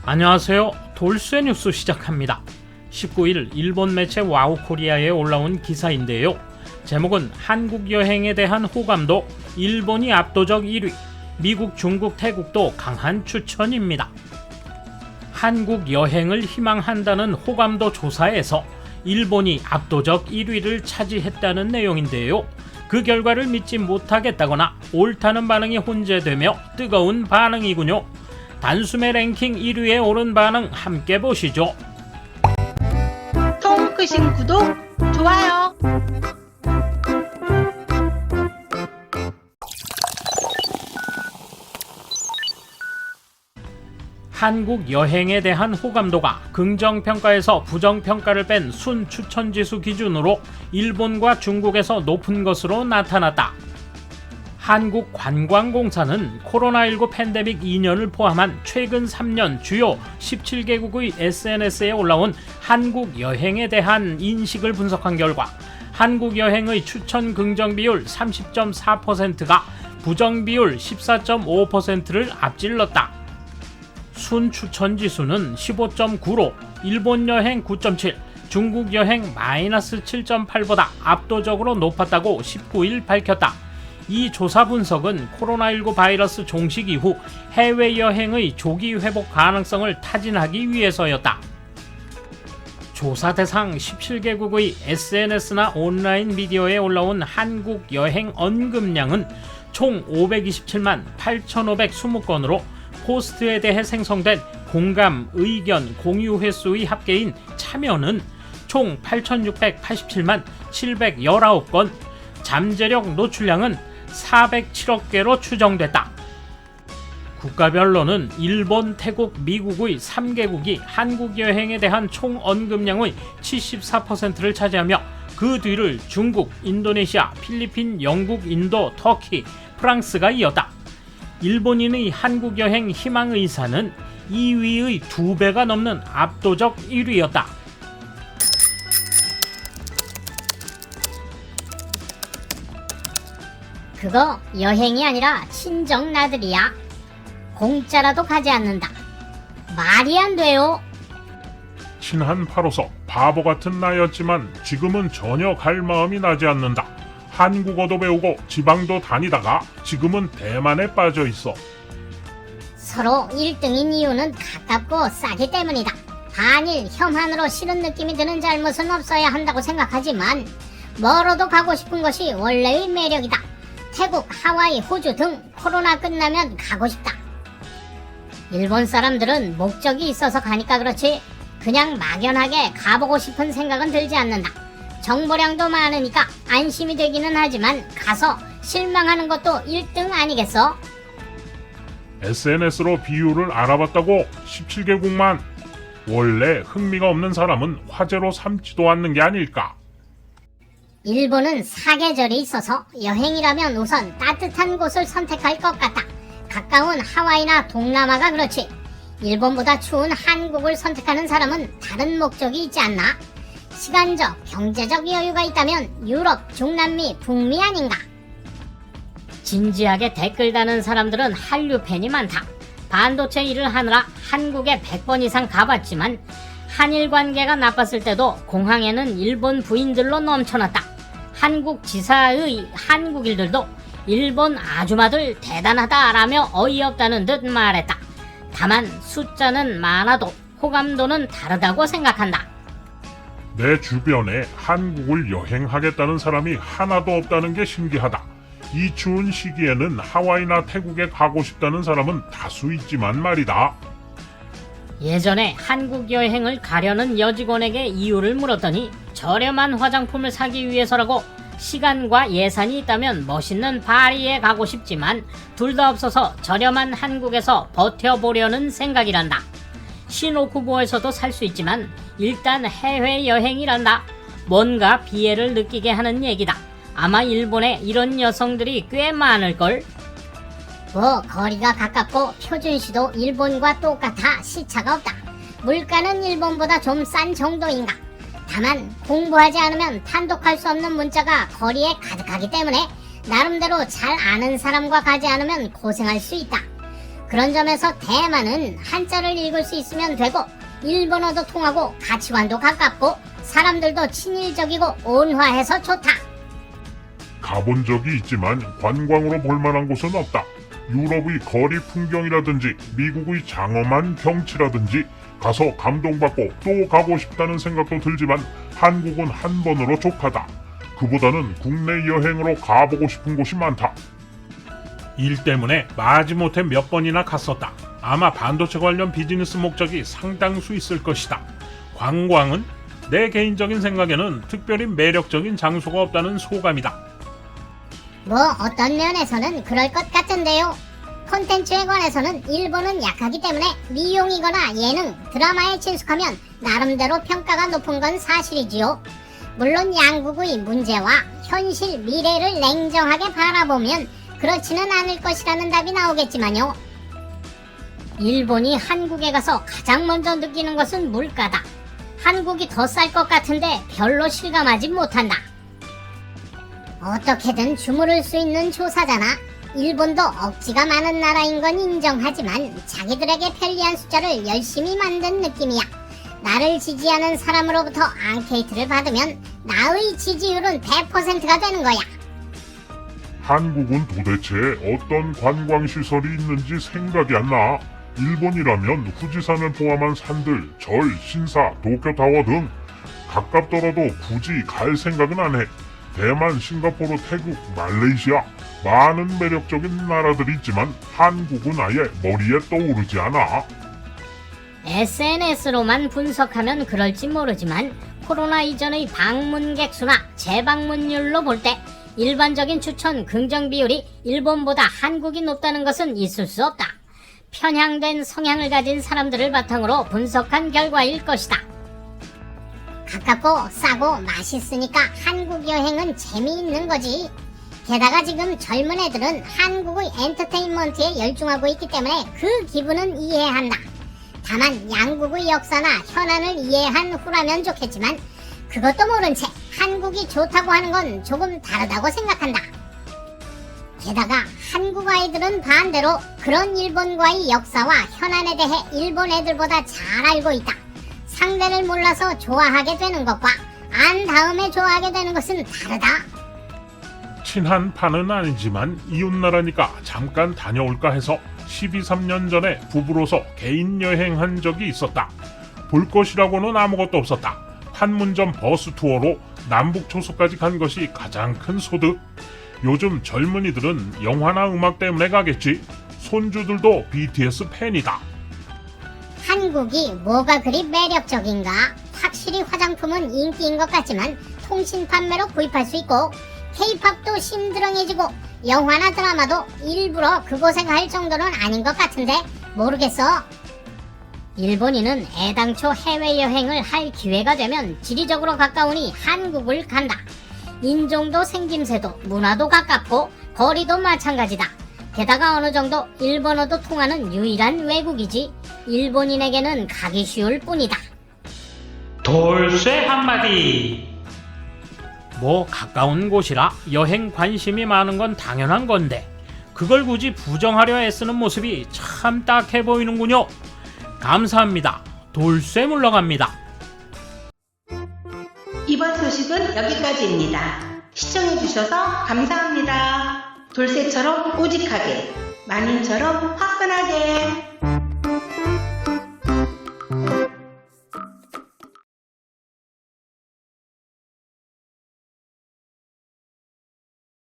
안녕하세요. 돌쇠 뉴스 시작합니다. 19일 일본 매체 와우코리아에 올라온 기사인데요. 제목은 한국 여행에 대한 호감도 일본이 압도적 1위, 미국, 중국, 태국도 강한 추천입니다. 한국 여행을 희망한다는 호감도 조사에서 일본이 압도적 1위를 차지했다는 내용인데요. 그 결과를 믿지 못하겠다거나 옳다는 반응이 혼재되며 뜨거운 반응이군요. 단숨에 랭킹 1위에 오른 반응 함께 보시죠. 통크신 구독, 좋아요. 한국 여행에 대한 호감도가 긍정평가에서 부정평가를 뺀 순 추천지수 기준으로 일본과 중국에서 높은 것으로 나타났다. 한국관광공사는 코로나19 팬데믹 2년을 포함한 최근 3년 주요 17개국의 SNS에 올라온 한국 여행에 대한 인식을 분석한 결과 한국 여행의 추천 긍정 비율 30.4%가 부정 비율 14.5%를 앞질렀다. 순 추천 지수는 15.9로 일본 여행 9.7, 중국 여행 마이너스 7.8보다 압도적으로 높았다고 19일 밝혔다. 이 조사 분석은 코로나19 바이러스 종식 이후 해외여행의 조기 회복 가능성을 타진하기 위해서였다. 조사 대상 17개국의 SNS나 온라인 미디어에 올라온 한국 여행 언급량은 총 527만 8,520건으로 포스트에 대해 생성된 공감, 의견, 공유 횟수의 합계인 참여는 총 8,687만 719건, 잠재력 노출량은 407억 개로 추정됐다. 국가별로는 일본, 태국, 미국의 3개국이 한국 여행에 대한 총 언급량의 74%를 차지하며 그 뒤를 중국, 인도네시아, 필리핀, 영국, 인도, 터키, 프랑스가 이었다. 일본인의 한국 여행 희망 의사는 2위의 2배가 넘는 압도적 1위였다. 그거 여행이 아니라 친정 나들이야. 공짜라도 가지 않는다. 말이 안 돼요. 친한 8호석 바보 같은 나였지만 지금은 전혀 갈 마음이 나지 않는다. 한국어도 배우고 지방도 다니다가 지금은 대만에 빠져 있어. 서로 1등인 이유는 가깝고 싸기 때문이다. 반일 혐한으로 싫은 느낌이 드는 잘못은 없어야 한다고 생각하지만 멀어도 가고 싶은 것이 원래의 매력이다. 태국, 하와이, 호주 등 코로나 끝나면 가고 싶다. 일본 사람들은 목적이 있어서 가니까 그렇지 그냥 막연하게 가보고 싶은 생각은 들지 않는다. 정보량도 많으니까 안심이 되기는 하지만 가서 실망하는 것도 1등 아니겠어? SNS로 비율을 알아봤다고 17개국만. 원래 흥미가 없는 사람은 화제로 삼지도 않는 게 아닐까. 일본은 사계절이 있어서 여행이라면 우선 따뜻한 곳을 선택할 것 같다. 가까운 하와이나 동남아가 그렇지. 일본보다 추운 한국을 선택하는 사람은 다른 목적이 있지 않나? 시간적, 경제적 여유가 있다면 유럽, 중남미, 북미 아닌가? 진지하게 댓글 다는 사람들은 한류 팬이 많다. 반도체 일을 하느라 한국에 100번 이상 가봤지만 한일 관계가 나빴을 때도 공항에는 일본 부인들로 넘쳐났다. 한국 지사의 한국인들도 일본 아주마들 대단하다라며 어이없다는 듯 말했다. 다만 숫자는 많아도 호감도는 다르다고 생각한다. 내 주변에 한국을 여행하겠다는 사람이 하나도 없다는 게 신기하다. 이 추운 시기에는 하와이나 태국에 가고 싶다는 사람은 다수 있지만 말이다. 예전에 한국 여행을 가려는 여직원에게 이유를 물었더니 저렴한 화장품을 사기 위해서라고 시간과 예산이 있다면 멋있는 파리에 가고 싶지만 둘 다 없어서 저렴한 한국에서 버텨보려는 생각이란다. 시노쿠보에서도 살 수 있지만 일단 해외여행이란다. 뭔가 비애를 느끼게 하는 얘기다. 아마 일본에 이런 여성들이 꽤 많을걸? 뭐 거리가 가깝고 표준시도 일본과 똑같아 시차가 없다. 물가는 일본보다 좀 싼 정도인가. 다만 공부하지 않으면 판독할 수 없는 문자가 거리에 가득하기 때문에 나름대로 잘 아는 사람과 가지 않으면 고생할 수 있다. 그런 점에서 대만은 한자를 읽을 수 있으면 되고 일본어도 통하고 가치관도 가깝고 사람들도 친일적이고 온화해서 좋다. 가본 적이 있지만 관광으로 볼만한 곳은 없다. 유럽의 거리 풍경이라든지 미국의 장엄한 경치라든지 가서 감동받고 또 가고 싶다는 생각도 들지만 한국은 한 번으로 족하다. 그보다는 국내 여행으로 가보고 싶은 곳이 많다. 일 때문에 마지못해 몇 번이나 갔었다. 아마 반도체 관련 비즈니스 목적이 상당수 있을 것이다. 관광은 내 개인적인 생각에는 특별히 매력적인 장소가 없다는 소감이다. 뭐 어떤 면에서는 그럴 것 같은데요. 콘텐츠에 관해서는 일본은 약하기 때문에 미용이거나 예능, 드라마에 친숙하면 나름대로 평가가 높은 건 사실이지요. 물론 양국의 문제와 현실, 미래를 냉정하게 바라보면 그렇지는 않을 것이라는 답이 나오겠지만요. 일본이 한국에 가서 가장 먼저 느끼는 것은 물가다. 한국이 더 쌀 것 같은데 별로 실감하지 못한다. 어떻게든 주무를 수 있는 조사잖아. 일본도 억지가 많은 나라인 건 인정하지만 자기들에게 편리한 숫자를 열심히 만든 느낌이야. 나를 지지하는 사람으로부터 앙케이트를 받으면 나의 지지율은 100%가 되는 거야. 한국은 도대체 어떤 관광시설이 있는지 생각이 안 나. 일본이라면 후지산을 포함한 산들, 절, 신사, 도쿄타워 등 가깝더라도 굳이 갈 생각은 안 해. 대만, 싱가포르, 태국, 말레이시아 많은 매력적인 나라들이 있지만 한국은 아예 머리에 떠오르지 않아. SNS로만 분석하면 그럴지 모르지만 코로나 이전의 방문객 수나 재방문율로 볼 때 일반적인 추천 긍정 비율이 일본보다 한국이 높다는 것은 있을 수 없다. 편향된 성향을 가진 사람들을 바탕으로 분석한 결과일 것이다. 가깝고 싸고 맛있으니까 한국 여행은 재미있는 거지. 게다가 지금 젊은 애들은 한국의 엔터테인먼트에 열중하고 있기 때문에 그 기분은 이해한다. 다만 양국의 역사나 현안을 이해한 후라면 좋겠지만 그것도 모른 채 한국이 좋다고 하는 건 조금 다르다고 생각한다. 게다가 한국 아이들은 반대로 그런 일본과의 역사와 현안에 대해 일본 애들보다 잘 알고 있다. 상대를 몰라서 좋아하게 되는 것과 안 다음에 좋아하게 되는 것은 다르다. 친한 판은 아니지만 이웃나라니까 잠깐 다녀올까 해서 12~13년 전에 부부로서 개인 여행한 적이 있었다. 볼 것이라고는 아무것도 없었다. 판문점 버스 투어로 남북 초소까지 간 것이 가장 큰 소득. 요즘 젊은이들은 영화나 음악 때문에 가겠지. 손주들도 BTS 팬이다. 한국이 뭐가 그리 매력적인가? 확실히 화장품은 인기인 것 같지만 통신 판매로 구입할 수 있고 K-팝도 심드렁해지고 영화나 드라마도 일부러 그곳에 갈 정도는 아닌 것 같은데 모르겠어. 일본인은 애당초 해외여행을 할 기회가 되면 지리적으로 가까우니 한국을 간다. 인종도 생김새도 문화도 가깝고 거리도 마찬가지다. 게다가 어느 정도 일본어도 통하는 유일한 외국이지 일본인에게는 가기 쉬울 뿐이다. 돌쇠 한마디. 뭐 가까운 곳이라 여행 관심이 많은 건 당연한 건데 그걸 굳이 부정하려 애쓰는 모습이 참 딱해 보이는군요. 감사합니다. 돌쇠 물러갑니다. 이번 소식은 여기까지입니다. 시청해주셔서 감사합니다. 돌쇠처럼 우직하게, 마님처럼 화끈하게.